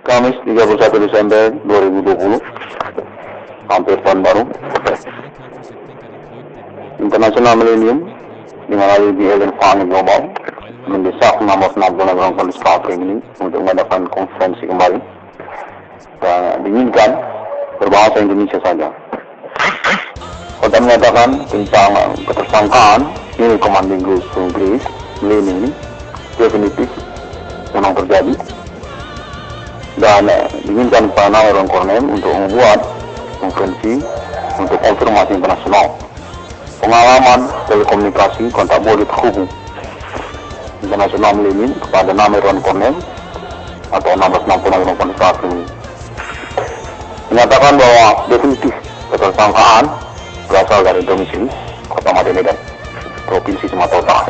Kamis 31 Desember 2020, hampir tahun baru. Internasional Millennium dengan alibi Ellen Farming Global mendesak nomor 60 negara kondisi ini untuk mengadakan konferensi kembali dan diinginkan berbahasa Indonesia saja. Kota menyatakan tentang ketersangkaan ini Commanding Group Inggris ini definitif memang terjadi dan diinginkan para orang Kornem untuk membuat konferensi untuk konfirmasi internasional pengalaman telekomunikasi kontak bodi terhubung internasional Millennium kepada nama Irwan Kornem atau 1660 orang saat ini menyatakan bahwa definitif ketersangkaan berasal dari domisili Kota Medan, Provinsi Sumatera Utara.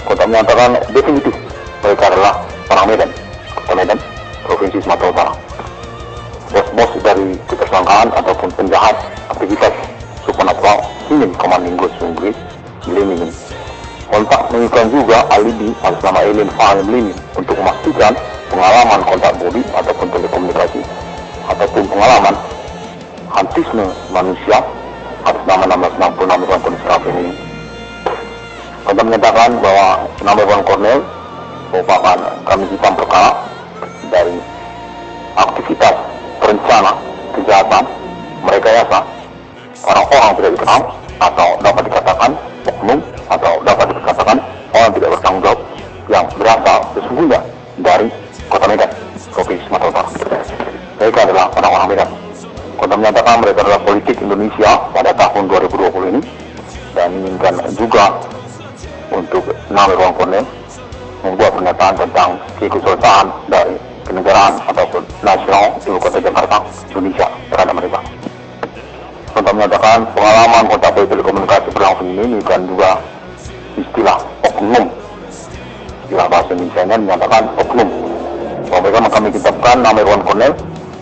Kota menyatakan definitif mereka adalah orang Medan, Kota Medan, Provinsi Sumatera Utara. Bos-bos dari ketersangkaan ataupun penjahat aktivitas supernatural ingin Commanding Ghost Inggris Millennium. Kontak menunjukkan juga alibi atas nama Alien Farming Millennium untuk memastikan pengalaman kontak bodi ataupun telekomunikasi ataupun pengalaman hantisme manusia atas nama 1666 Irwan Kornel ini. Kontak menyatakan bahwa nama Irwan Kornel merupakan kambing hitam perkara dari aktivitas perencana kejahatan merekayasa orang-orang tidak dikenal atau dapat dikatakan oknum atau dapat dikatakan orang tidak bertanggung jawab yang berasal sesungguhnya dari Kota Medan, Provinsi Sumatera Utara. Mereka adalah orang-orang Medan. Kota menyatakan mereka adalah politik Indonesia pada tahun 2020 ini dan inginkan juga untuk nama Irwan Kornel membuat pernyataan tentang keikutsertaan dari kenegaraan ataupun nasional ibu kota Jakarta, Indonesia terhadap mereka. Kota menyatakan pengalaman kontak bodi telekomunikasi berlangsung ini kan juga istilah oknum. Istilah bahasa Indonesia menyatakan oknum. Bahwa mereka kami kitabkan nama Irwan Kornel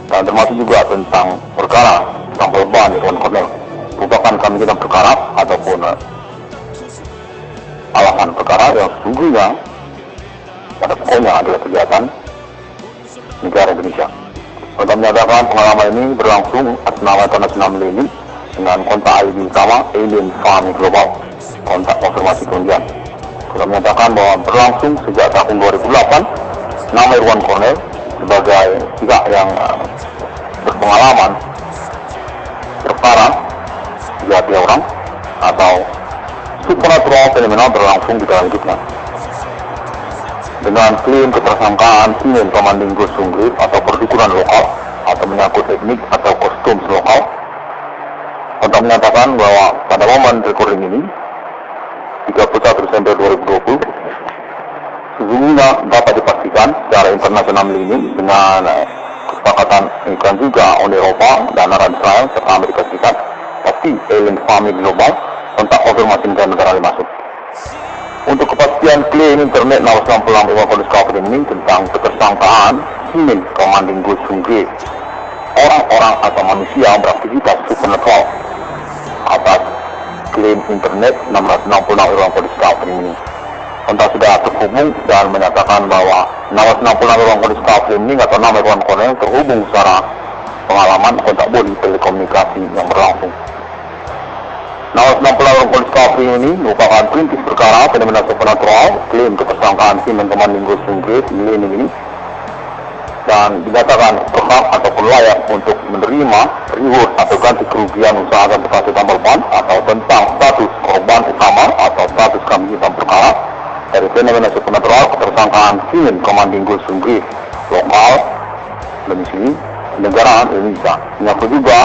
dan termasuk juga tentang perkara tentang pelbahan Irwan Kornel. Merupakan kami kitab perkara ataupun alasan perkara yang sesungguhnya pada pokoknya adalah kejahatan negara Indonesia. Kota menyatakan pengalaman ini berlangsung atas nama internasional Millennium dengan kontak alibi utama Alien Farming Global, kontak konfirmasi kemudian. Kota menyatakan bahwa berlangsung sejak tahun 2008 nama Irwan Kornel sebagai pihak yang berpengalaman perkara jati orang atau supernatural fenomenal berlangsung di dalam hidupnya. Dengan klaim ketersangkaan ingin Commanding Ghost Inggris atau perdukunan lokal atau menyangkut etnik atau kostum lokal, Kota menyatakan bahwa pada momen recording ini 31 Desember 2020 sesungguhnya dapat dipastikan secara internasional Millennium dengan kesepakatan ikan juga Uni Eropa dan Arab Israel serta Amerika Serikat pasti Alien Farming Global kontak konfirmasi negara-negara masuk. Untuk kepastian klaim internet 1666 Irwan Kornel ini tentang ketersangkaan ingin Commanding Ghost Inggris orang-orang atau manusia beraktivitas supernatural atas klaim internet 1666 Irwan Kornel ini. Kontak sudah terhubung dan menyatakan bahwa 1666 Irwan Kornel ini atau nama Irwan Kornel terhubung secara pengalaman kontak bodi telekomunikasi yang berlangsung. 1666 Irwan Kornel ini merupakan perintis perkara fenomena supernatural klaim ketersangkaan Simon Commanding Ghost Inggris Millennium ini dan dinyatakan berhak ataupun layak untuk menerima reward atau ganti kerugian usaha transportasi tambal ban atau tentang status korban utama atau status kambing hitam perkara dari fenomena supernatural ketersangkaan Simon Commanding Ghost Inggris lokal domisili negaraan Indonesia. Menyangkut juga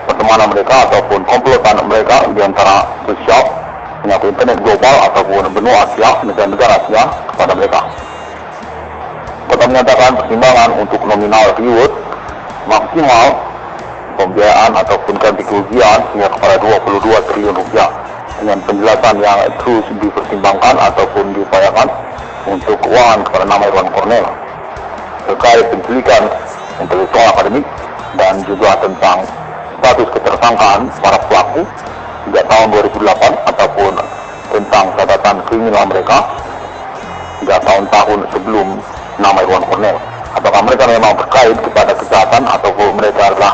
pertemanan mereka ataupun komplotan mereka di antara sosial menyangkut internet global ataupun benua Asia, negara-negara Asia kepada mereka. Kota menyatakan pertimbangan untuk nominal reward maksimal pembiayaan ataupun ganti kerugian hingga kepada 22 triliun rupiah dengan penjelasan yang terus dipertimbangkan ataupun diupayakan untuk keuangan kepada nama Irwan Kornel terkait penculikan intelektual akademik dan juga tentang status ketersangkaan para pelaku sejak tahun 2008 ataupun tentang catatan kriminal mereka sejak tahun-tahun sebelum nama Irwan Kornel apakah mereka memang terkait kepada kejahatan ataupun mereka adalah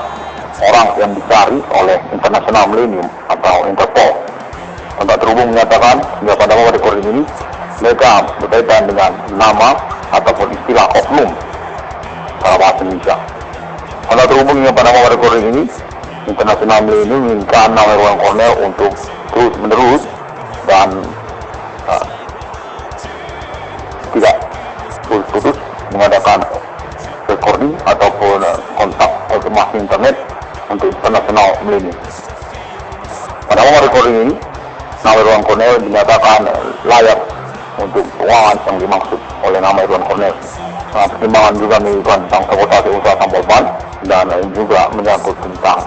orang yang dicari oleh International Millennium atau Interpol. Kontak terhubung menyatakan hingga pada rekording ini mereka berkaitan dengan nama ataupun istilah oknum dalam bahasa Indonesia. Kontak terhubung hingga pada rekording ini International Millennium menginginkan nama Irwan Cornell untuk terus menerus dan tidak putus mengadakan recording ataupun kontak konfirmasi internet untuk International Millennium. Pada recording ini nama Irwan Cornell dinyatakan layak untuk keuangan yang dimaksud oleh nama Irwan Cornell. Pertimbangan juga menyebutkan tentang sabotase usaha tambal ban dan juga menyangkut tentang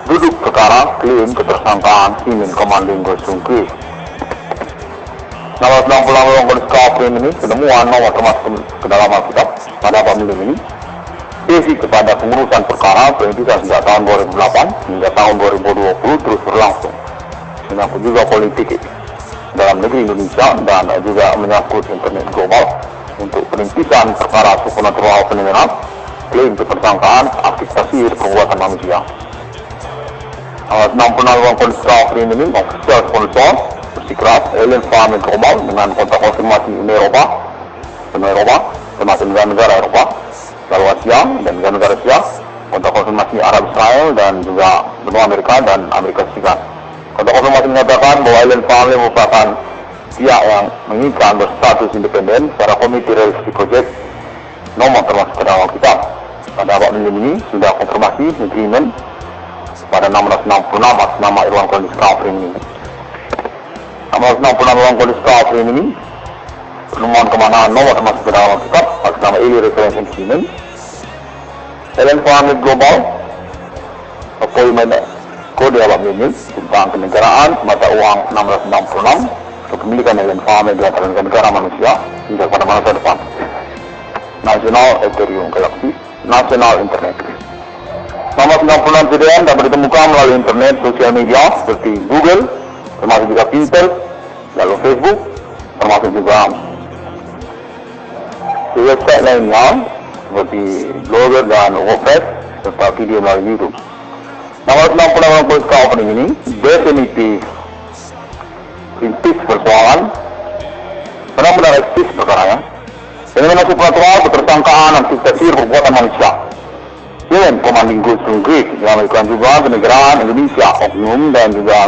duduk perkara klaim ketersangkaan Simin Commanding Gosungki. Nama 96 kondisi klaim ini penemuan nomor termasuk ke dalam Alkitab pada pemilu ini basic kepada pengurusan perkara penyidikan sejak tahun 2008 hingga tahun 2020 terus berlangsung. Menyangkut juga politik dalam negeri Indonesia dan juga menyangkut internet global untuk penentisan perkara supernatural penyerangan, klaim ketersangkaan, aktivitas perbuatan manusia. 66 kondisi klaim ini official sponsor bersikeras alien farming global dengan kontak konfirmasi Uni Eropa, termasuk negara-negara Eropa, lalu Asia dan negara-negara Asia, kontak konfirmasi Arab Israel dan juga benua Amerika dan Amerika Serikat. Kontak konfirmasi menyatakan bahwa alien farming merupakan pihak yang menginginkan berstatus independen secara komite realisasi project nomor termasuk ke dalam kita. Pada awal ini sudah konfirmasi agreement pada 666 atas nama Irwan Cornell Frame ini. 666 Irwan Cornell Frame ini penemuan kemanaan nomor termasuk ke dalam kita atas nama Eli Reference Agreement. Alien Farming Global appointment kode awal ini tentang kenegaraan mata uang 666 kepemilikan alien farming di antara negara manusia hingga pada masa depan. National Ethereum Galaxy, National Internet. Nama 96 CDN dapat ditemukan melalui internet sosial media seperti Google, termasuk juga Pinterest, lalu Facebook, termasuk juga di website lainnya seperti Blogger dan WordPress serta video melalui YouTube. Nama 96 Polska Opening ini definitif kritis persoalan benar-benar eksis perkaranya fenomena supernatural ketersangkaan aktivitas perbuatan manusia Simin Commanding Gosungki yang melakukan juga kenegaraan Indonesia oknum dan juga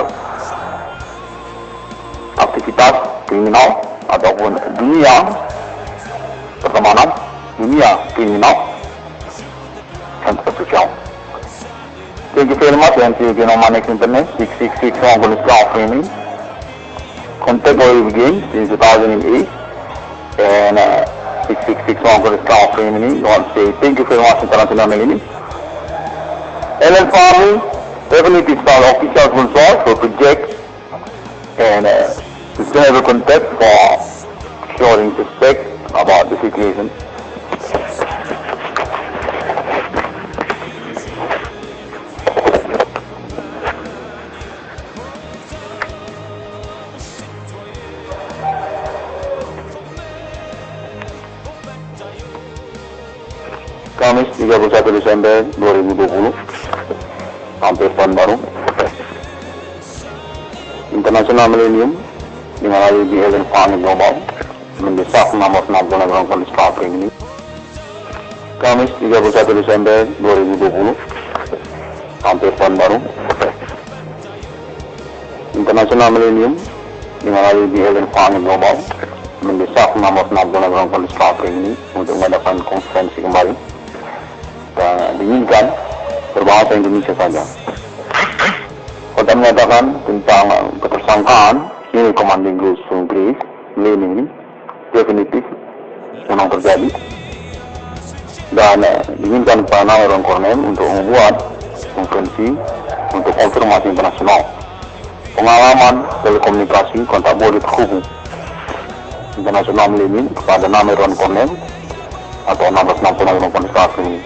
aktivitas kriminal ataupun dunia pertemanan dunia kriminal dan sosial. Thank you very much and see you again on my next internet 666 on Polska Framing. Contact where we begin since 2008 and 666 on Polska Framing. I want to say thank you very much International Millennium. Alien Farming definitely start official sponsor for project and sustainable contact for showing respect about the situation. Kamis 31 Desember 2020 hampir tahun baru International Millennium melalui di Alien Farming Global mendesak nomor 66 kondisi klaim ini. Kamis 31 Desember 2020 hampir tahun baru International Millennium melalui di Alien Farming Global mendesak nomor 66 kondisi klaim ini untuk mengadakan konferensi kembali dan diinginkan berbahasa Indonesia saja. Kota menyatakan tentang ketersangkaan ini Commanding Gosungki ini definitif memang terjadi dan diinginkan kepada nama Irwan Cornell untuk membuat konferensi untuk konfirmasi internasional pengalaman telekomunikasi kontak boleh terhubung International Millennium kepada nama Irwan Cornell atau 1666 kondisi ini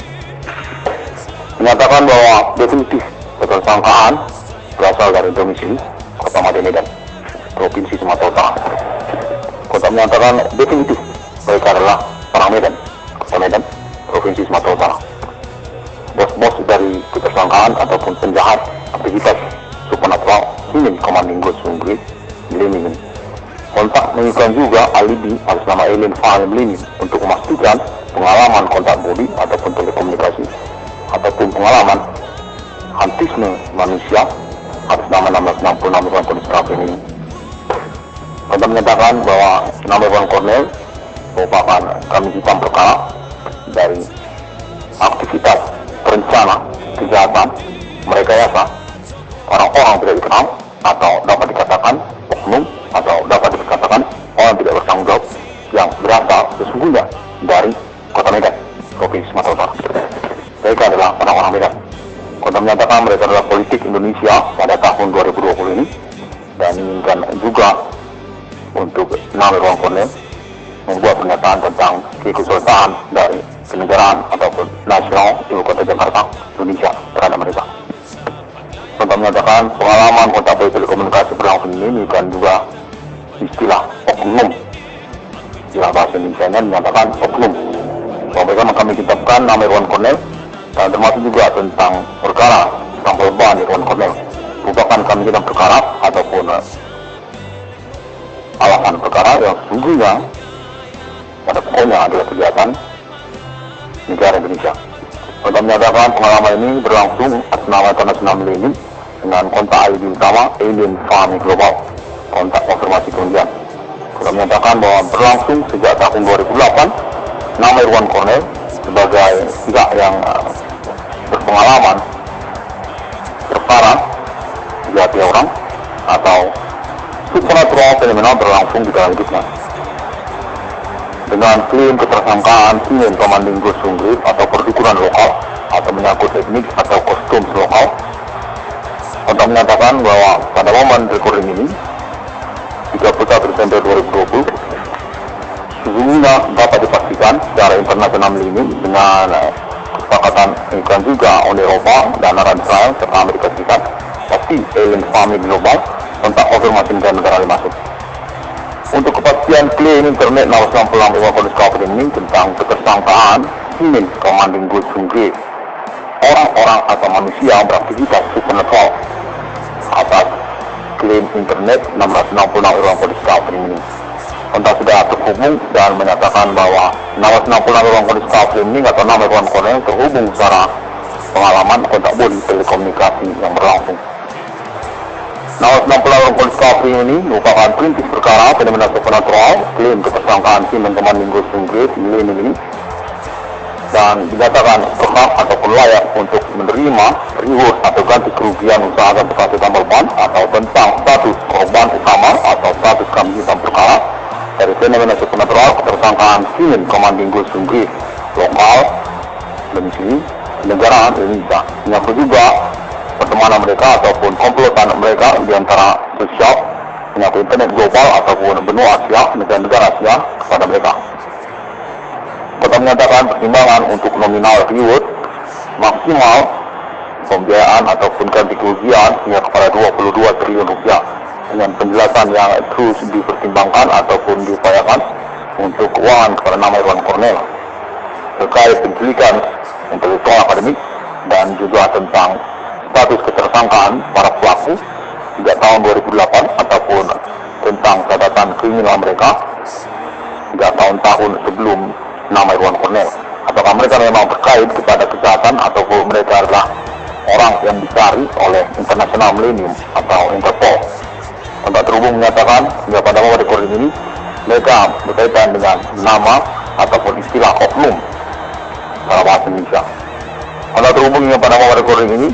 menyatakan bahwa definitif ketersangkaan berasal dari domisili Kota Medan, Provinsi Sumatera Utara. Kota menyatakan definitif mereka adalah orang Medan, Kota Medan, Provinsi Sumatera Utara. Bos-bos dari ketersangkaan ataupun penjahat aktivitas supernatural Human Commanding Ghost Sungguh Millennium. Kontak menunjukkan juga alibi atas nama alien Fahmi Millennium untuk memastikan pengalaman kontak bodi ataupun telekomunikasi ataupun pengalaman hantisme manusia atas nama 1666 ruang kondisi ini. Kontak menyatakan bahwa nama Iwan Cornel merupakan kambing hitam perkara dari aktivitas rencana kejahatan merekayasa orang-orang tidak dikenal atau dapat dikatakan oknum atau dapat dikatakan orang tidak bertanggung jawab yang berasal sesungguhnya dari Kota Medan, Provinsi Sumatera Utara. Mereka adalah orang-orang Medan. Kontak menyatakan mereka adalah politik Indonesia pada tahun 2020 ini dan inginkan juga untuk nama Iwan Cornel membuat pernyataan tentang keikutsertaan dari kenegaraan ataupun nasional ibu kota Jakarta, Indonesia terhadap mereka. Kontak menyatakan pengalaman kontak telekomunikasi berlangsung ini kan juga istilah oknum. Istilah bahasa Indonesia-nya menyatakan oknum. Bahwa mereka kami kitabkan nama Iwan Cornel dan termasuk juga tentang perkara tentang pelbahan Iwan Cornel. Merupakan kami kitab perkara ataupun alasan perkara yang sesungguhnya pada pokoknya adalah kegiatan negara Indonesia. Kontak menyatakan pengalaman ini berlangsung atas nama internasional Millennium dengan kontak alibi utama alien Fahmi Global. Kontak konfirmasi kemudian. Kontak menyatakan bahwa berlangsung sejak tahun 2008 nama Iwan Cornel sebagai pihak yang berpengalaman perkara jati orang atau supernatural fenomena berlangsung di dalam hidupnya. Dengan klaim ketersangkaan Human Commanding Ghost Sungguh atau perdukunan lokal atau menyangkut etnik atau kostum lokal. Kontak menyatakan bahwa pada momen recording ini 31 Desember 2020 sesungguhnya dapat dipastikan secara internasional ini dengan kesepakatan yang juga oleh Eropa dan Arab Israel serta Amerika Serikat pasti alien Fahmi Global tentang konfirmasi negara masuk. Untuk kepastian klaim internet 666 kondisi kabupaten ini tentang ketersangkaan Human Commanding Ghost Sungguh orang-orang atau manusia beraktivitas supernatural atas klaim internet 666 kondisi kabupaten ini. Kontak sudah terhubung dan menyatakan bahwa 666 kondisi kabupaten ini atau nama Iwan Cornel terhubung secara pengalaman kontak bodi telekomunikasi yang berlangsung. 666 kondisi kabupaten ini merupakan perintis perkara fenomena supernatural klaim ketersangkaan Human Commanding Ghost Sungguh ini dan dinyatakan berhak ataupun layak untuk menerima reward atau ganti kerugian usaha transportasi tambal ban atau tentang status korban utama atau status kambing hitam perkara dari fenomena supernatural ketersangkaan Human Commanding Ghost Sungguh lokal domisili negara Indonesia. Menyangkut juga pertemanan mereka ataupun komplotan mereka di antara sosial menyangkut internet global ataupun benua Asia, negara-negara Asia kepada mereka. Kota menyatakan pertimbangan untuk nominal reward maksimal pembiayaan ataupun ganti kerugian hingga kepada 22 triliun rupiah dengan penjelasan yang terus dipertimbangkan ataupun diupayakan untuk keuangan kepada nama Iwan Cornel terkait penculikan intelektual akademik dan juga tentang status ketersangkaan para pelaku sejak tahun 2008 ataupun tentang catatan kriminal mereka sejak tahun-tahun sebelum nama Iwan Cornel. Apakah mereka memang terkait kepada kejahatan ataupun mereka adalah orang yang dicari oleh International Millennium atau Interpol. Kontak terhubung menyatakan hingga pada momen recording ini mereka berkaitan dengan nama ataupun istilah oknum dalam bahasa Indonesia. Kontak terhubung hingga pada momen recording ini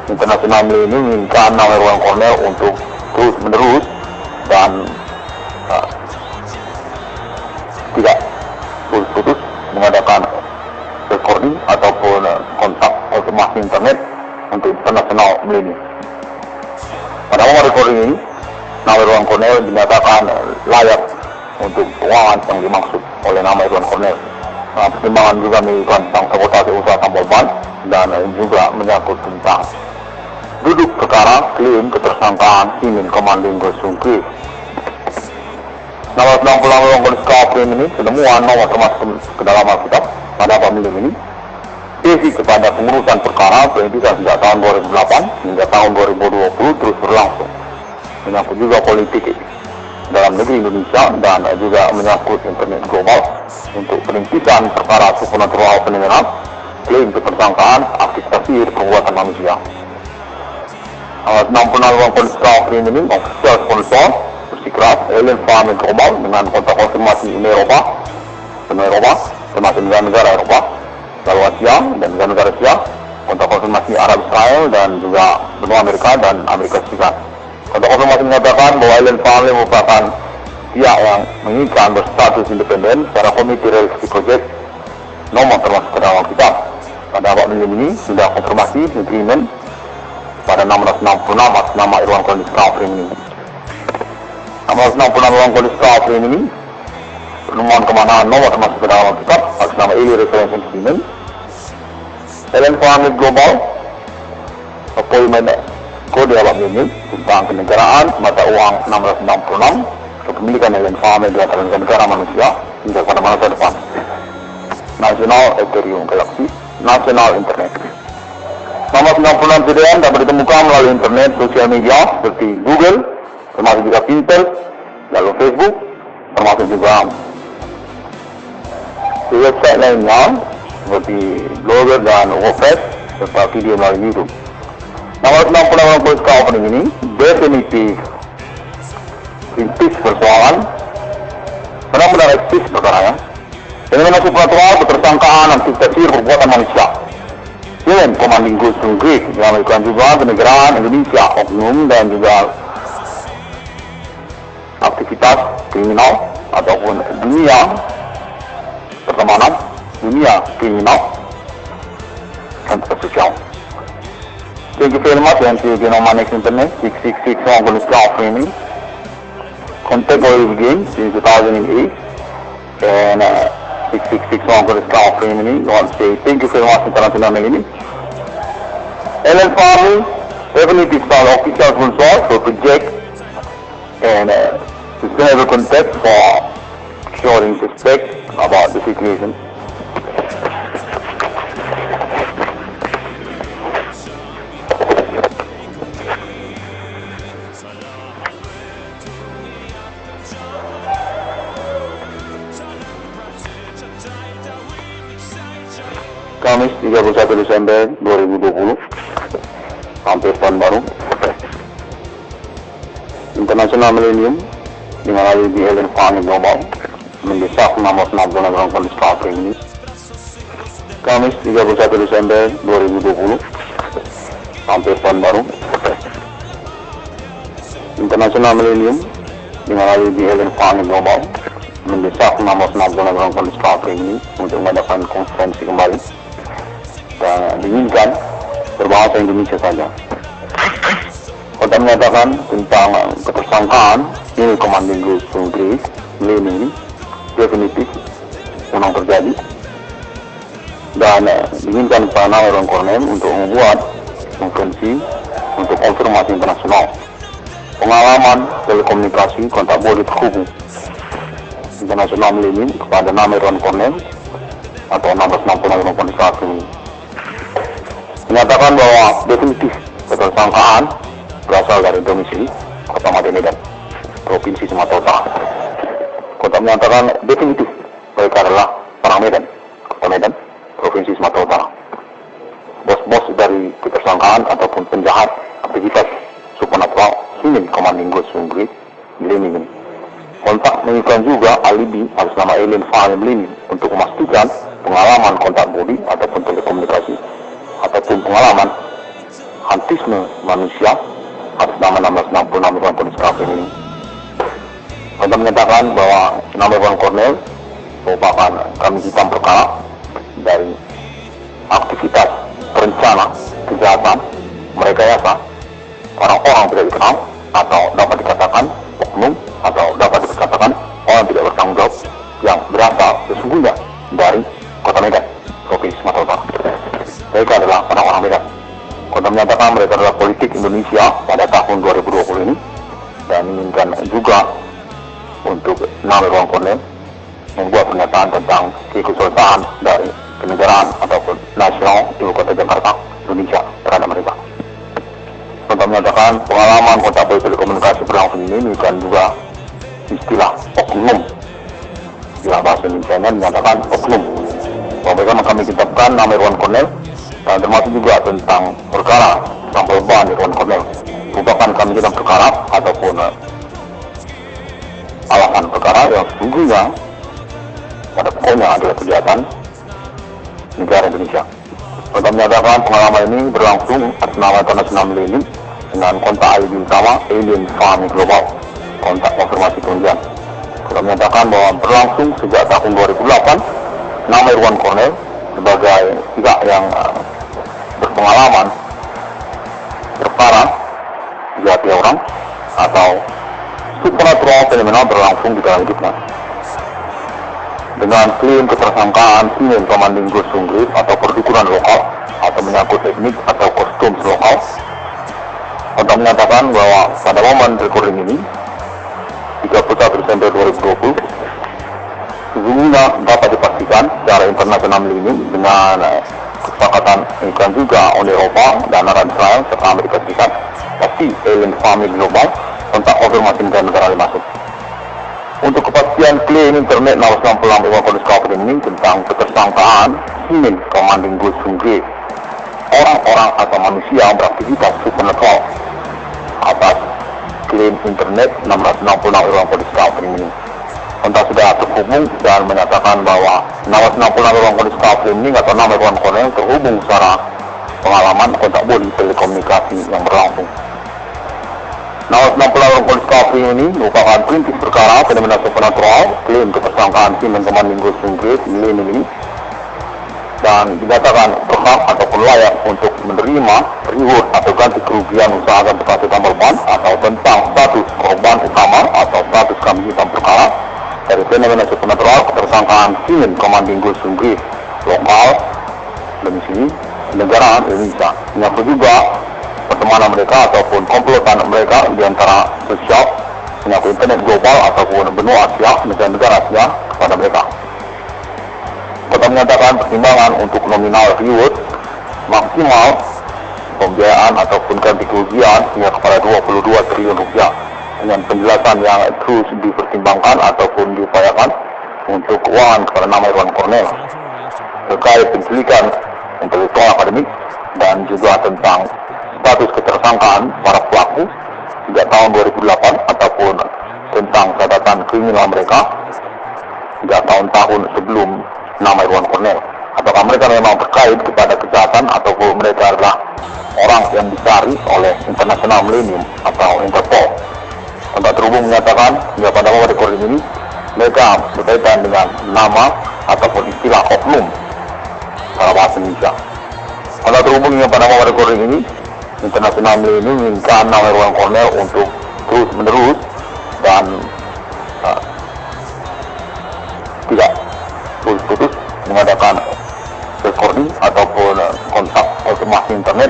International Millennium menginginkan nama Iwan Cornel untuk terus menerus dan tidak putus mengadakan recording ataupun kontak otomasi internet untuk International Millennium. Pada momen recording ini nama Iwan Cornel dinyatakan layak untuk keuangan yang dimaksud oleh nama Iwan Cornel. Pertimbangan juga melakukan tentang sabotase usaha tambal ban dan juga menyangkut tentang duduk perkara klaim ketersangkaan Human Commanding Ghost Sungguh. Nama 66 kondisi kabupaten ini penemuan nomor termasuk ke dalam Alkitab pada Muslim ini basic kepada pengurusan perkara pendidikan sejak tahun 2008 hingga tahun 2020 terus berlangsung, menyangkut juga politik dalam negeri Indonesia dan juga menyangkut internet global untuk penimpisan perkara supernatural fenomena, klaim ketersangkaan, aktivasi perbuatan manusia. 66 ruang konstitusi ini official sponsor bersikeras alien farming global dengan kontak konfirmasi Uni Eropa, termasuk negara-negara Eropa, lalu Asia dan negara-negara Asia, kontak konfirmasi Arab Israel dan juga benua Amerika dan Amerika Serikat. Kontak konfirmasi mengatakan bahwa alien farming merupakan pihak yang menginginkan berstatus independen secara komite realisasi project nomor termasuk ke dalam kitab. Pada awal ini sudah konfirmasi agreement pada 666 atas nama Irwan Kondisi Kafrin ini. 666 Irwan Kondisi Kafrin ini penemuan kemanaan nomor termasuk ke dalam kitab atas nama Eli Reference Agreement. Alien Farming Global Appointment Kode awal ini tentang kenegaraan mata uang 666 kepemilikan alien farming di antara negara manusia hingga pada masa depan. National Ethereum Galaxy, National Internet. Nomor 96 CDN dapat ditemukan melalui internet sosial media seperti Google, termasuk juga Pinterest, lalu Facebook, termasuk juga di website lainnya seperti Blogger dan WordPress serta video melalui YouTube. Nomor 66 Polska Opening ini definitif kritis persoalan benar-benar eksis perkaranya. Fenomena supernatural ketersangkaan aktivasi perbuatan manusia. Dan Commanding Ghost Greek yang melakukan juga kenegaraan Indonesia, oknum dan juga aktivitas kriminal ataupun dunia pertemanan, dunia kriminal dan sosial. Thank you very much and see you again on my next internet 666 on Framing. Contact already began since 2008 and 666 on Framing. I want to say thank you very much international ini. Alien Farming definitely start official sponsor for project and sustainable contact for sharing suspect about the situation. Kamis 31 Desember 2020, hampir tahun baru. International Millennium dengan di Alien Farming Global mendesak 66 orang kondisi kafir ini. Kamis 31 Desember 2020, hampir tahun baru. International Millennium dengan di Alien Farming Global mendesak 66 orang kondisi kafir ini untuk mengadakan konferensi kembali dan diinginkan berbahasa Indonesia saja. Kota menyatakan tentang ketersangkaan ini Commanding Ghost Greek ini definitif memang terjadi dan diinginkan kepada orang Kornem untuk membuat konferensi untuk konfirmasi internasional pengalaman telekomunikasi kontak bodi terhubung internasional ini kepada nama Irwan Kornem atau 1660 orang kondisi ini. Menyatakan bahwa definitif ketersangkaan berasal dari domisili Kota Medan, Provinsi Sumatera Utara. Kota menyatakan definitif mereka adalah orang Medan, Kota Medan, Provinsi Sumatera Utara. Bos-bos dari ketersangkaan ataupun penjahat aktivitas supernatural ini Commanding Ghost Greek ini. Kontak mengirimkan juga alibi atas nama Alien Farming untuk memastikan pengalaman kontak bodi ataupun telekomunikasi ataupun pengalaman hantisme manusia atas nama 1666 orang kondisi kafir ini. Kontak menyatakan bahwa nama Irwan Kornel merupakan kambing hitam perkara dari aktivitas perencana kejahatan merekayasa orang-orang tidak dikenal atau dapat dikatakan oknum atau dapat dikatakan orang tidak bertanggung jawab yang berasal sesungguhnya dari Kota Medan, Provinsi Sumatera Utara. Mereka adalah orang-orang Medan. Kota menyatakan mereka adalah politik Indonesia pada tahun 2020 ini dan menginginkan juga untuk nama Irwan Kornel membuat pernyataan tentang keikutsertaan dari kenegaraan Nasional Ibu Kota Jakarta, Indonesia terhadap mereka. Serta menyatakan pengalaman kontak telekomunikasi berlangsung ini dan juga istilah oknum. Istilah bahasa Indonesia menyatakan oknum. Bahwa mereka kami kitabkan nama Irwan Cornel dan termasuk juga tentang perkara sampel ban Irwan Cornel. Merupakan kami kitab perkara ataupun alasan perkara yang sesungguhnya pada pokoknya adalah kegiatan negara Indonesia. Serta menyatakan pengalaman ini berlangsung atas nama internasional ini dengan kontak ID utama Alien Farming Global, kontak konfirmasi kemudian. Serta menyatakan bahwa berlangsung sejak tahun 2008 nama Irwan Cornel sebagai pihak yang berpengalaman perkara jati orang atau supernatural fenomena berlangsung di dalam hidupnya. Dengan klaim ketersangkaan Semen Commanding Ghost Inggris atau perdukunan lokal atau menyangkut teknik atau kostum lokal, kontak menyatakan bahwa pada momen recording ini 31 Desember 2020 sesungguhnya dapat dipastikan secara internasional ini dengan kesepakatan dan juga Uni Eropa dan Arab Israel serta Amerika Serikat, tapi Alien Farming Global tentang konfirmasi negara dimaksud. Untuk kepastian klaim internet 666 Irwan Cornel ini tentang ketersangkaan Semen Commanding Ghost Inggris, orang-orang atau manusia yang beraktivitas supernatural atas klaim internet 666 Irwan Cornel ini. Kontak sudah terhubung dan menyatakan bahwa 666 Irwan Cornel ini atau nama Irwan Cornel terhubung secara pengalaman kontak bodi telekomunikasi yang berlangsung. 666 Irwan Cornel ini merupakan perintis perkara fenomena supernatural klaim ketersangkaan Semen Commanding Ghost Inggris ini dan dinyatakan berhak ataupun layak untuk menerima reward atau ganti kerugian usaha bekasi tambal ban atau tentang status korban utama atau status kami hitam perkara dari fenomena supernatural ketersangkaan Semen Commanding Ghost Inggris lokal domisili negara Indonesia. Menyangkut juga pertemanan mereka ataupun komplotan mereka di antara sosial menyangkut internet global ataupun benua Asia, negara-negara Asia kepada mereka. Kota menyatakan pertimbangan untuk nominal reward maksimal pembiayaan ataupun ganti kerugian hingga kepada 22 triliun rupiah dengan penjelasan yang terus dipertimbangkan ataupun diupayakan untuk keuangan kepada nama Irwan Cornel terkait penculikan intelektual akademik dan juga tentang status ketersangkaan para pelaku sejak tahun 2008 ataupun tentang catatan kriminal mereka sejak tahun-tahun sebelum nama Irwan Cornel. Apakah mereka memang terkait kepada kejahatan ataupun mereka adalah orang yang dicari oleh International Millennium atau Interpol. Kontak terhubung menyatakan hingga pada momen recording ini mereka berkaitan dengan nama ataupun istilah oknum dalam bahasa Indonesia. Kontak terhubung hingga pada momen recording ini International Millennium menginginkan nama Irwan Cornel untuk terus menerus dan tidak putus mengadakan recording ataupun kontak otomasi internet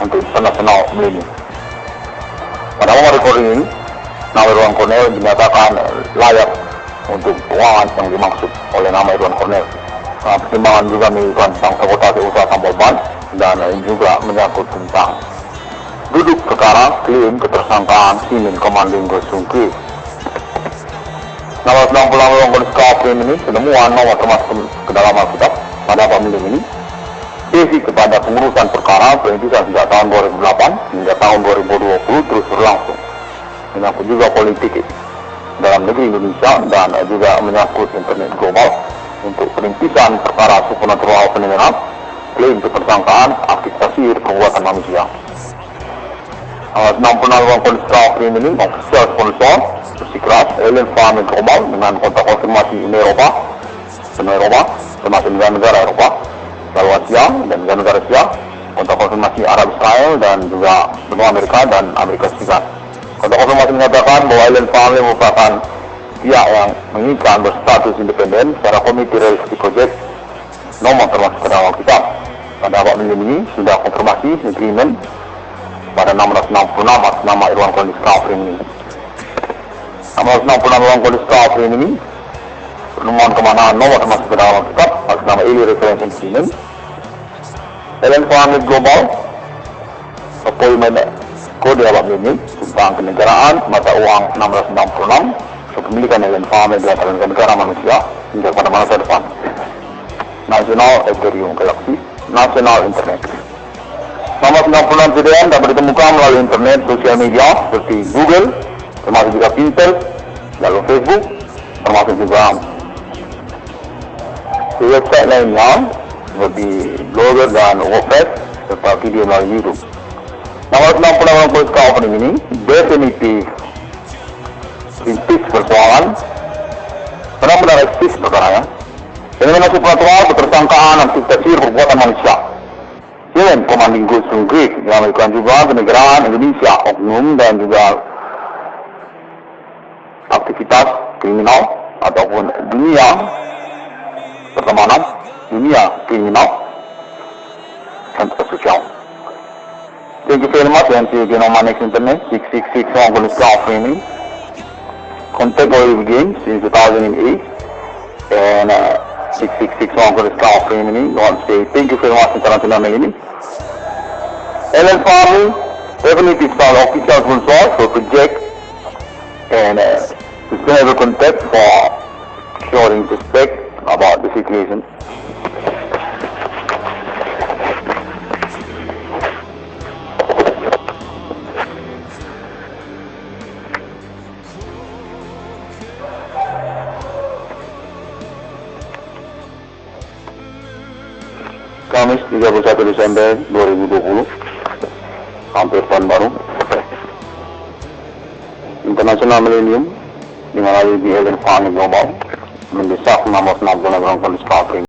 untuk International Millennium. Pada momen recording ini nama Irwan Cornel dinyatakan layak untuk keuangan yang dimaksud oleh nama Irwan Cornel. Pertimbangan juga melakukan tentang sabotase usaha tambal ban dan juga menyangkut tentang duduk perkara klaim ketersangkaan Semen Commanding Ghost Inggris. Nama 60 Irwan Cornel ini penemuan nomor termasuk ke dalam Alkitab pada pemilu ini basic kepada pengurusan perkara perintisan sejak tahun 2008 hingga tahun 2020 terus berlangsung. Menyangkut juga politik dalam negeri Indonesia dan juga menyangkut internet global untuk perintisan perkara supernatural fenomena klaim ketersangkaan aktivasi perbuatan manusia. 66 Irwan Cornel ini official sponsor bersikeras Alien Farming Global dengan kontak konfirmasi Uni Eropa, termasuk negara-negara Eropa, lalu Asia dan negara-negara Asia, kontak konfirmasi Arab Israel dan juga benua Amerika dan Amerika Serikat. Kontak konfirmasi menyatakan bahwa Alien Farming merupakan pihak yang menginginkan berstatus independen secara komite realisasi project nomor termasuk ke dalam kita. Pada awal minggu ini sudah konfirmasi agreement pada 666 atas nama Irwan Cornel ini. 666 Irwan Cornel ini penemuan kemanaan nomor termasuk ke dalam kitab atas nama Alien Reference Agreement Ellen Farming Global, appointment kode awak ini tentang kenegaraan mata uang 666 kepemilikan Ellen Farming adalah negara manusia hingga pada masa depan. Nasional Ethereum Galaxy, Nasional Internet. Nomor 96 CDN dapat ditemukan melalui internet sosial media seperti Google, termasuk juga Pinterest, lalu Facebook, termasuk juga di website lainnya seperti Blogger dan WordPress serta video melalui YouTube. Nomor 96 Polska Opening ini definitif persoalan benar-benar eksis perkaranya. Ini masuk peraturan ketersangkaan aktivitas perbuatan manusia. Human Commanding Goods from Greek yang melakukan juga kenegaraan Indonesia, oknum dan juga aktivitas kriminal ataupun dunia pertemanan, dunia kriminal dan sosial. Thank you very much and see you again on my next internet 666 on Polska Framing. Contact already began since 2008 and 666 on Polska Framing. I want to say thank you very much international ini. Ellen Farming definitely is our official sponsor for project and sustainable contact for showing respect about the situation. Kamis 31 Desember 2020, hampir tahun baru. International Millennium dengan di Ellen Farming Global mendesak nomor 66 Polska Framing.